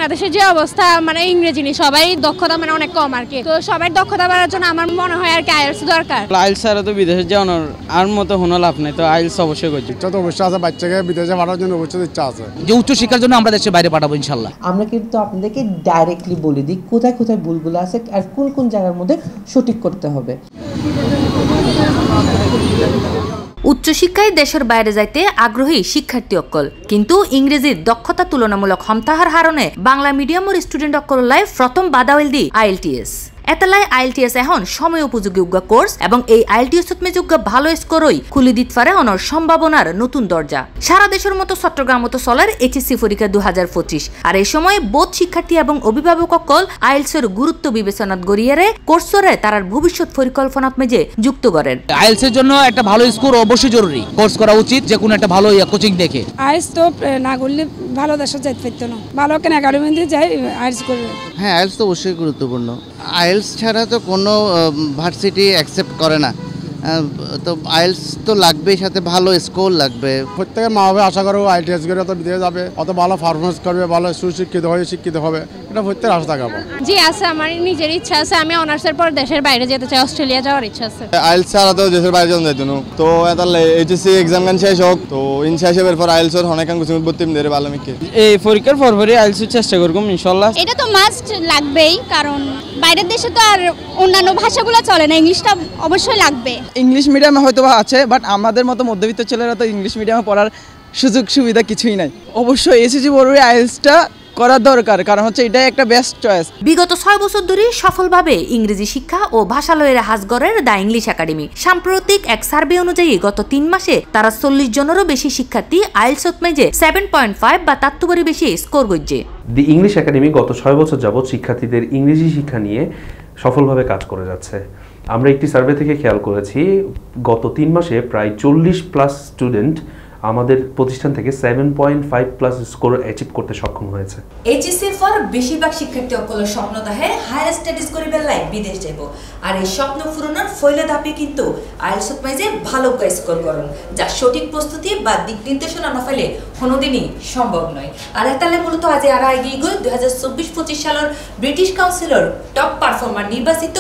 বাংলাদেশের যে অবস্থা মানে ইংরেজি নিয়ে সবাই দক্ষতা মানে অনেক কম আর কি, তো সবাই দক্ষতা বাড়ার জন্য আমার মনে হয় আর কি আইএলটিএস দরকার। আইএলটিএস ছাড়া তো বিদেশে যাওয়ার আর মতো কোনো লাভ নেই, তো আইএলটিএস অবশ্যই করছি। ইচ্ছা তো অবশ্যই আছে, বাচ্চাকে বিদেশে পাঠানোর জন্য অবশ্যই ইচ্ছা আছে যে উচ্চ শিক্ষার জন্য আমরা দেশের বাইরে পাঠাবো ইনশাল্লাহ। আমরা কিন্তু আপনাদেরকে ডাইরেক্টলি বলে দিই কোথায় কোথায় ভুলগুলো আছে আর কোন কোন জায়গার মধ্যে সঠিক করতে হবে। উচ্চশিক্ষায় দেশের বাইরে যাইতে আগ্রহী শিক্ষার্থী অকল, কিন্তু ইংরেজির দক্ষতা তুলনামূলক হমতাহার হারণে বাংলা মিডিয়ামের স্টুডেন্ট অকললাই প্রথম বাধা হইল দি আইএলটিএস। এতলাই আইএলটিএস এখন সময় উপযোগী উগ্গা কোর্স এবং এই আইএলটিএস যোগ্য ভালো স্কোরই খুলে দিতে পারে অনর সম্ভাবনার নতুন দরজা। সারা দেশের মতো চট্টগ্রাম মতো চলার এইচএসসি পরীক্ষা 2025, আর এই সময় বোধ শিক্ষার্থী এবং অভিভাবক অকল আইএলটিএসের গুরুত্ব বিবেচনাত গড়িয়ারে কোর্সরে তারার ভবিষ্যৎ পরিকল্পনাত মেজে যুক্ত করেন। আইএলটিএস এর জন্য একটা ভালো স্কোর অবশ্যই জরুরি, কোর্স করা উচিত যে কোনো একটা ভালো কোচিং দেখে। আইএলটিএস তো না করলে ভালো দেশে যাইতে পারতো না, ভালো কেন একাডেমি দিয়ে যাই আইএলটিএস করবে। হ্যাঁ, আইএলটিএস তো অবশ্যই গুরুত্বপূর্ণ। আইএলটিএস ছাড়া তো কোনো ভার্সিটি অ্যাকসেপ্ট করে না, তো আইএলটিএস তো লাগবেই, সাথে ভালো স্কোর লাগবে। প্রত্যেকের মা বাবা আশা করবো আইএলটিএস করে তো বিদেশে যাবে, অত ভালো পারফরমেন্স করবে, ভালো সুশিক্ষিত হয়ে শিক্ষিত হবে, এটা প্রত্যেকের আশা থাকবে। জি আছে, আমার নিজের ইচ্ছা আছে, আমি অনার্সের পর দেশের বাইরে যেতে চাই, অস্ট্রেলিয়া যাওয়ার ইচ্ছা আছে। আইএলটিএস ছাড়া তো দেশের বাইরে যেতে যেত না, তো তাহলে এইচএসসি এক্সাম গান শেষ হোক, তো ইন শেষ হবার পর আইএলটিএস এর অনেক কিছু ভর্তি মেরে ভালো মিকে এই পরীক্ষার পরপরই আইএলটিএস চেষ্টা করব ইনশাআল্লাহ। এটা তো মাস্ট লাগবেই, কারণ বাইরের দেশে তো আর অন্যান্য ভাষাগুলো চলে না, ইংলিশটা অবশ্যই লাগবে। ইংলিশ মিডিয়ামে হয়তো বা আছে, বাট আমাদের মতো মধ্যবিত্ত ছেলেরা তো ইংলিশ মিডিয়ামে পড়ার সুযোগ সুবিধা কিছুই নাই। অবশ্যই এসএসসি বড়ই আইএলটিএসটা করা দরকার, কারণ হচ্ছে এটাই একটা বেস্ট চয়েস। বিগত 6 বছর ধরে সফলভাবে ইংরেজি শিক্ষা ও ভাষালয়ের হাজগরের দ্য ইংলিশ একাডেমি। সাম্প্রতিক এক সার্ভে অনুযায়ী গত 3 মাসে তারা 40 জনেরও বেশি শিক্ষার্থী আইএলটিএস মেজে 7.5 বা তার চেয়ে বেশি স্কোর করছে। দি ইংলিশ একাডেমি গত 6 বছর যাবৎ শিক্ষার্থীদের ইংরেজি শিক্ষা নিয়ে সফলভাবে কাজ করে যাচ্ছে। আমরা একটি সার্ভে থেকে খেয়াল করেছি গত 3 মাসে প্রায় 40+ স্টুডেন্ট আমাদের প্রতিষ্ঠান থেকে 7.5+ স্কোর অ্যাচিভ করতে সক্ষম হয়েছে। এইচএসসি ফর বেশিরভাগ শিক্ষার্থী অকলের স্বপ্ন তাহে হায়ার স্টাডিজ করিবে লাই বিদেশ যাব, আর এই স্বপ্ন পূরণের ফয়লা ধাপে কিন্তু আইএলটিএস মাইজে ভালো স্কোর করুন, যা সঠিক প্রস্তুতি বা দিক নির্দেশনা না ফেলে কোনোদিনই সম্ভব নয়। আর তাহলে মূলত আজ আর এগিয়ে গই 2024-25 সালের ব্রিটিশ কাউন্সিলর টপ পারফর্মার নির্বাচিত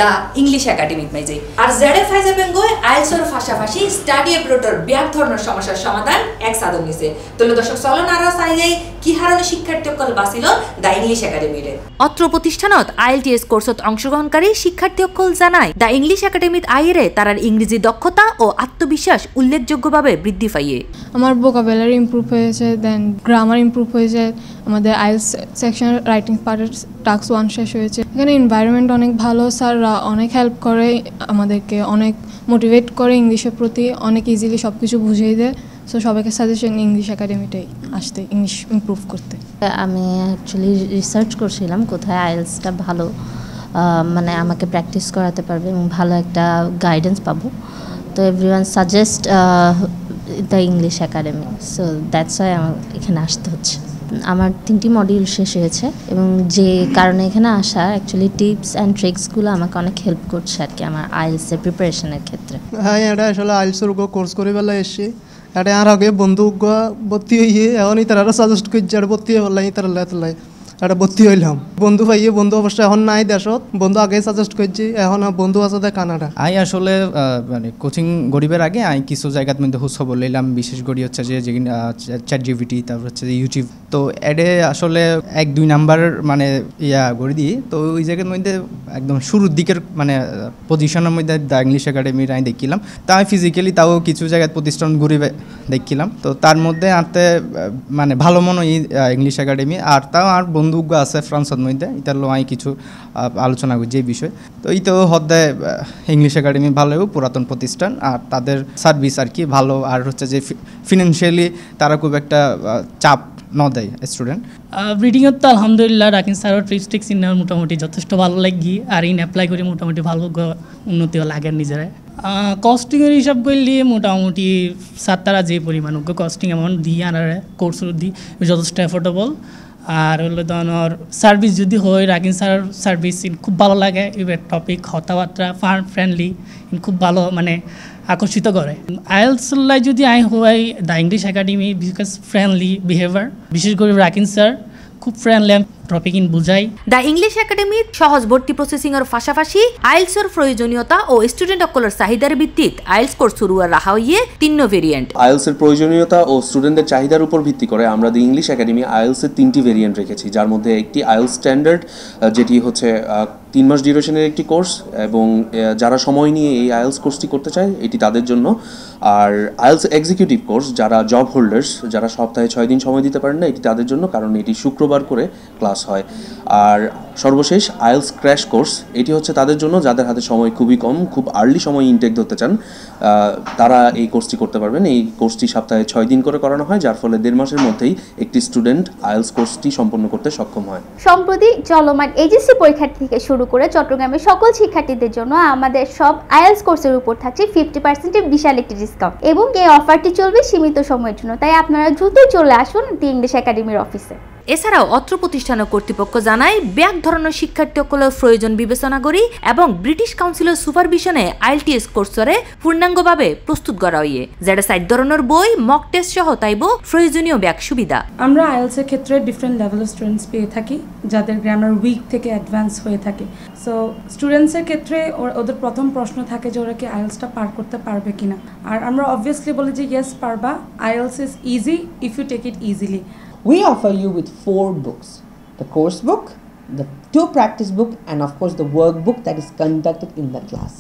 দ্য ইংলিশ একাডেমিক মাইজে। আর জেডে ফাইজা বেঙ্গোয় আইএলটিএসের পাশাপাশি স্টাডি অ্যাব্রোডের ব্যাক ধরনের সমস্যার সমাধান এক সাধন নিছে। তাহলে দর্শক চলন আর চাইয়াই কি হারণে শিক্ষার্থী অকল বাঁচিল দ্য ইংলিশ একাডেমির। অত্র প্রতিষ্ঠানত আইএলটিএস কোর্সত অংশগ্রহণকারী শিক্ষার্থী অকল জানায় দ্য ইংলিশ একাডেমিত আইরে তারার ইংরেজি দক্ষতা ও আত্মবিশ্বাস উল্লেখযোগ্যভাবে বৃদ্ধি পাইয়ে। আমার ভোকাবুলারি ইমপ্রুভ হয়েছে, দেন গ্রামার ইমপ্রুভ হয়েছে, আমাদের আইএলটিএস সেকশনের রাইটিং পার্টের টাস্ক 1 শেষ হয়েছে। এখানে এনভায়রনমেন্ট অনেক ভালো, স্যাররা অনেক হেল্প করে আমাদেরকে, অনেক মোটিভেট করে ইংলিশের প্রতি, অনেক ইজিলি সব কিছু বুঝিয়ে দেয়। সো সবাইকে সাজেশন ইংলিশ একাডেমিটাই আসতে, ইংলিশ ইমপ্রুভ করতে। আমি অ্যাকচুয়ালি রিসার্চ করছিলাম কোথায় আইএলটিএসটা ভালো মানে আমাকে প্র্যাকটিস করাতে পারবে এবং ভালো একটা গাইডেন্স পাবো, তো everyone suggest the English academy, so that's why আমার এখানে আসতে হচ্ছে। আমার 3টি মডিউল শেষ হয়েছে এবং যে কারণে এখানে আসা অ্যাকচুয়ালি টিপস অ্যান্ড ট্রিক্সগুলো আমাকে অনেক হেল্প করছে আর কি আমার আইএলটিএসের প্রিপারেশনের ক্ষেত্রে। হ্যাঁ, এটা আসলে আইএলটিএসের কোর্স করে বেলা এসে এটা আর আগে বন্ধু ভর্তি হইয়ে এখন তারা সাজেস্ট করছে আর ভর্তি হয়ে বললাই তারা লাই এটা ভর্তি হইলাম। বন্ধু পাইয়ে বন্ধু অবশ্য এখন নাই দেশত, বন্ধু আগে সাজেস্ট করছি, এখন বন্ধু আছে কানাডা। আই আসলে মানে কোচিং গরিবের আগে আই কিছু জায়গার মধ্যে খোঁজখবর লইলাম, বিশেষ করে হচ্ছে যে চ্যাটজিপিটি, তারপর হচ্ছে যে ইউটিউব, তো এডে আসলে 1-2 নাম্বার মানে গড়ি দিই, তো ওই জায়গার মধ্যে একদম শুরুর দিকের মানে পজিশনের মধ্যে দ্য ইংলিশ একাডেমির আমি দেখিলাম। তা আমি ফিজিক্যালি তাও কিছু জায়গায় প্রতিষ্ঠান ঘুরে দেখিলাম, তো তার মধ্যে আনতে মানে ভালো মনে হয় ইংলিশ একাডেমি। আর তাও আর বন্ধু আছে ফ্রান্সের মধ্যে, এটার লো আমি কিছু আলোচনা করি যে বিষয়, তো এই তো হদ্দে ইংলিশ একাডেমি ভালো পুরাতন প্রতিষ্ঠান, আর তাদের সার্ভিস আর কি ভালো, আর হচ্ছে যে ফিনান্সিয়ালি তারা খুব একটা চাপ ন দেয় স্টুডেন্ট। রিডিংয়ের তো আলহামদুলিল্লাহ রাকিন স্যারের ট্রিক্স ইনার মোটামুটি যথেষ্ট ভালো লাগি, আর ইন অ্যাপ্লাই করে মোটামুটি ভালো উন্নতিও লাগে নিজেরা। কস্টিংয়ের হিসাব করলে মোটামুটি স্যার তারা যে পরিমাণ কস্টিং অ্যামাউন্ট দিয়ে আনার কোর্স দিই যথেষ্ট অ্যাফোর্ডেবল। আর হলো ধর সার্ভিস যদি হয় রাকিন স্যার সার্ভিস খুব ভালো লাগে, এবার টপিক কথাবার্তা ফ্রেন্ডলি খুব ভালো মানে আকর্ষিত করে। আইএলটিএস যদি আই হয় the English academy because friendly behaviour, বিশেষ করে রাকিন স্যার খুব ফ্রেন্ডলি টপিক ইন বুঝাই। দ্য ইংলিশ একাডেমিত সহজ ভর্তি প্রসেসিংয়ের পাশাপাশি আইএলসের প্রয়োজনীয়তা ও স্টুডেন্টসকলের চাহিদার ভিত্তিত আইএলস কোর্স শুরু রাখা হইয়ে 3 ভেরিয়েন্ট। আইএলসের প্রয়োজনীয়তা ও স্টুডেন্টদের চাহিদার উপর ভিত্তি করে আমরা দ্য ইংলিশ একাডেমি আইএলসের 3টি ভেরিয়েন্ট রেখেছি, যার মধ্যে একটি আইএলস স্ট্যান্ডার্ড, যেটি হচ্ছে 3 মাস ডিউরেশনের একটি কোর্স এবং যারা সময় নিয়ে এই আইএলস কোর্সটি করতে চায় এটি তাদের জন্য। আর আইএলস এক্সিকিউটিভ কোর্স যারা জব হোল্ডার্স, যারা সপ্তাহে 6 দিন সময় দিতে পারেন না, এটি তাদের জন্য, কারণ এটি শুক্রবার করে ক্লাস হয়। আর সর্বশেষ আইএলস ক্র্যাশ কোর্স, এটি হচ্ছে তাদের জন্য যাদের হাতে সময় খুবই কম, খুব আর্লি সময় ইনটেক ধরতে চান, তারা এই কোর্সটি করতে পারবেন। এই কোর্সটি সপ্তাহে 6 দিন করে করানো হয়, যার ফলে 1.5 মাসের মধ্যেই একটি স্টুডেন্ট আইএলস কোর্সটি সম্পন্ন করতে সক্ষম হয়। সম্প্রতি চলমান এইচএসসি পরীক্ষার্থী থেকে শুরু করে চট্টগ্রামের সকল শিক্ষার্থীদের জন্য আমাদের সব আইএলস কোর্সের উপর থাকছে 50% বিশাল একটি ডিসকাউন্ট, এবং এই অফারটি চলবে সীমিত সময়ের জন্য। তাই আপনারা দ্রুতই চলে আসুন দ্য ইংলিশ একাডেমির অফিসে। এছাড়াও অত্র প্রতিষ্ঠানের কর্তৃপক্ষ জানায় ব্যাক ধরনের শিক্ষার্থীসকলের প্রয়োজন বিবেচনা করি এবং ব্রিটিশ কাউন্সিলের সুপারভিশনে আইএলটিএস কোর্সরে পূর্ণাঙ্গভাবে প্রস্তুত করা হইয়ে, যেটা 4 ধরনের বই, মক টেস্ট সহ তাইব প্রয়োজনীয় ব্যাক সুবিধা। আমরা আইএলস এর ক্ষেত্রে ডিফারেন্ট লেভেলের স্টুডেন্টস পেয়ে থাকি, যাদের গ্রামার উইক থেকে অ্যাডভান্স হয়ে থাকে। সো স্টুডেন্টসের ক্ষেত্রে ওদের প্রথম প্রশ্ন থাকে যে ওরা কি আইএলসটা পার করতে পারবে কিনা। আর আমরা অবভিয়াসলি বলি যে ইয়েস পারবা, IELTS is easy if you take it easily. We offer you with 4 books: the course book, the 2 practice book, and of course the workbook that is conducted in the class.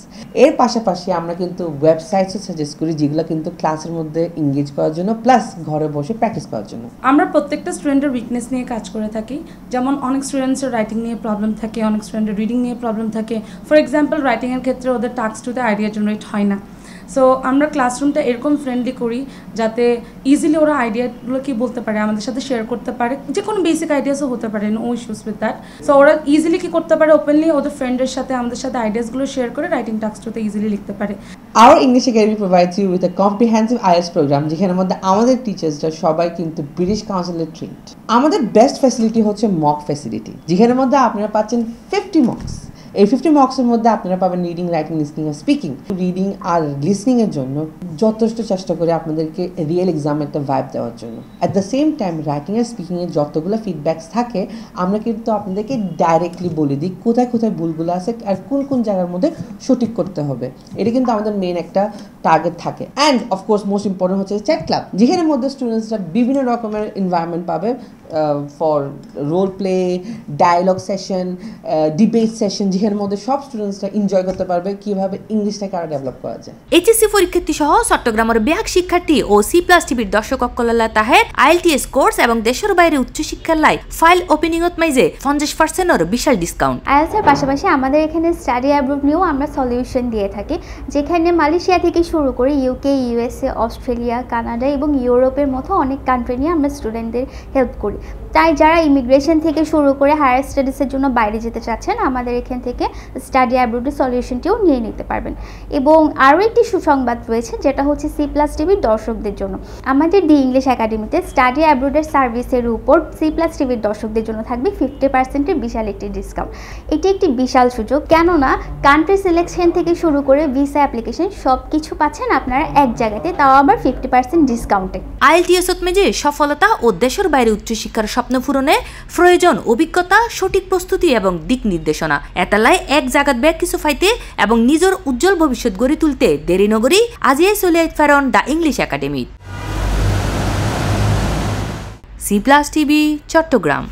এর পাশাপাশি আমরা কিন্তু ওয়েবসাইটসও suggest করি, যেগুলো কিন্তু ক্লাসের মধ্যে engage করার জন্য প্লাস ঘরে বসে প্র্যাকটিস করার জন্য। আমরা প্রত্যেকটা স্টুডেন্টের উইকনেস নিয়ে কাজ করে থাকি। যেমন অনেক স্টুডেন্টসের রাইটিং নিয়ে প্রবলেম থাকে, অনেক স্টুডেন্টের রিডিং নিয়ে প্রবলেম থাকে। ফর এক্সাম্পল রাইটিংয়ের ক্ষেত্রে ওদের টাস্ক 2তে আইডিয়া জেনারেট হয় না। সো আমরা ক্লাসরুমটা এরকম ফ্রেন্ডলি করি যাতে ইজিলি ওরা আইডিয়াগুলো কি বলতে পারে, আমাদের সাথে শেয়ার করতে পারে, যে কোনো বেসিক আইডিয়াসও হতে পারে, no issues with that. So ওরা ইজিলি কি করতে পারে, ওপেনলি ওদের ফ্রেন্ডের সাথে আমাদের সাথে আইডিয়াসগুলো শেয়ার করে রাইটিং টাস্কটাতে ইজিলি লিখতে পারে। Our English Academy provides you with a comprehensive IELTS program, যেখানের মধ্যে আমাদের টিচার্সরা সবাই কিন্তু ব্রিটিশ কাউন্সিলে ট্রেন্ড। আমাদের বেস্ট ফ্যাসিলিটি হচ্ছে মক ফ্যাসিলিটি, যেখানের মধ্যে আপনারা পাচ্ছেন 50 মকস। এই 50 মকসের মধ্যে আপনারা পাবেন রিডিং, রাইটিং, লিসনিং আর স্পিকিং। রিডিং আর লিসনিংয়ের জন্য যথেষ্ট চেষ্টা করে আপনাদেরকে রিয়েল এক্সামে একটা ভাইব দেওয়ার জন্য। At the same time writing আর স্পিকিংয়ের যতগুলো ফিডব্যাকস থাকে আমরা কিন্তু আপনাদেরকে ডাইরেক্টলি বলে দিই কোথায় কোথায় ভুলগুলো আছে আর কোন কোন জায়গার মধ্যে সঠিক করতে হবে। এটা কিন্তু আমাদের মেন একটা টার্গেট থাকে। অ্যান্ড অফকোর্স মোস্ট ইম্পর্টেন্ট হচ্ছে চ্যাট ক্লাব, যেখানের মধ্যে স্টুডেন্টসরা বিভিন্ন রকমের এনভায়রনমেন্ট পাবে for role play, dialogue session, debate session, যেখানের মধ্যে সব স্টুডেন্টসরা এনজয় করতে পারবে কীভাবে ইংলিশটাকে আরও ডেভেলপ করা যায়। এইচএসসি পরীক্ষার্থী সহ চট্টগ্রামের ব্যাক শিক্ষার্থী ও C+ টিভির দর্শক অকল্লা তাহের আইএলটিএস কোর্স এবং দেশের বাইরে উচ্চশিক্ষার লাই ফাইল ওপেনিংত মাইজে 50%-এর বিশাল ডিসকাউন্ট। আইএলটিএসের পাশাপাশি আমাদের এখানে স্টাডি অ্যাব্রড নিয়েও আমরা সলিউশন দিয়ে থাকি, যেখানে মালয়েশিয়া থেকে শুরু করে ইউকে, ইউএসএ, অস্ট্রেলিয়া, কানাডা এবং ইউরোপের মতো অনেক কান্ট্রি নিয়ে আমরা স্টুডেন্টদের হেল্প করি। তাই যারা ইমিগ্রেশন থেকে শুরু করে হায়ার স্টাডিজের জন্য বাইরে যেতে চাচ্ছেন, আমাদের এখান থেকে স্টাডি অ্যাব্রোডের সলিউশনটিও নিয়ে নিতে পারবেন। এবং আরও একটি সুসংবাদ রয়েছে, যেটা হচ্ছে C+ টিভির দর্শকদের জন্য। আমাদের দি ইংলিশ একাডেমিতে স্টাডি অ্যাব্রোডের সার্ভিসের উপর C+ টিভির দর্শকদের জন্য থাকবে 50%-এর বিশাল একটি ডিসকাউন্ট। এটি একটি বিশাল সুযোগ, কেননা কান্ট্রি সিলেকশন থেকে শুরু করে ভিসা অ্যাপ্লিকেশন সব কিছু পাচ্ছেন আপনারা এক জায়গাতে, তাও আবার 50% ডিসকাউন্টে। আইএলটিএসত মেজে সফলতা ও দেশের বাইরে উচ্চশিক্ষার স্বপ্ন পূরণে প্রয়োজন অভিজ্ঞতা, সঠিক প্রস্তুতি এবং দিক নির্দেশনা। এতালাই এক জায়গাত ব্যাগ কিছু ফাইতে এবং নিজের উজ্জ্বল ভবিষ্যৎ গড়ে তুলতে দেরি নগরী আজিয়ে চলে ফেরন the English academy. C+ TV, Chittagong.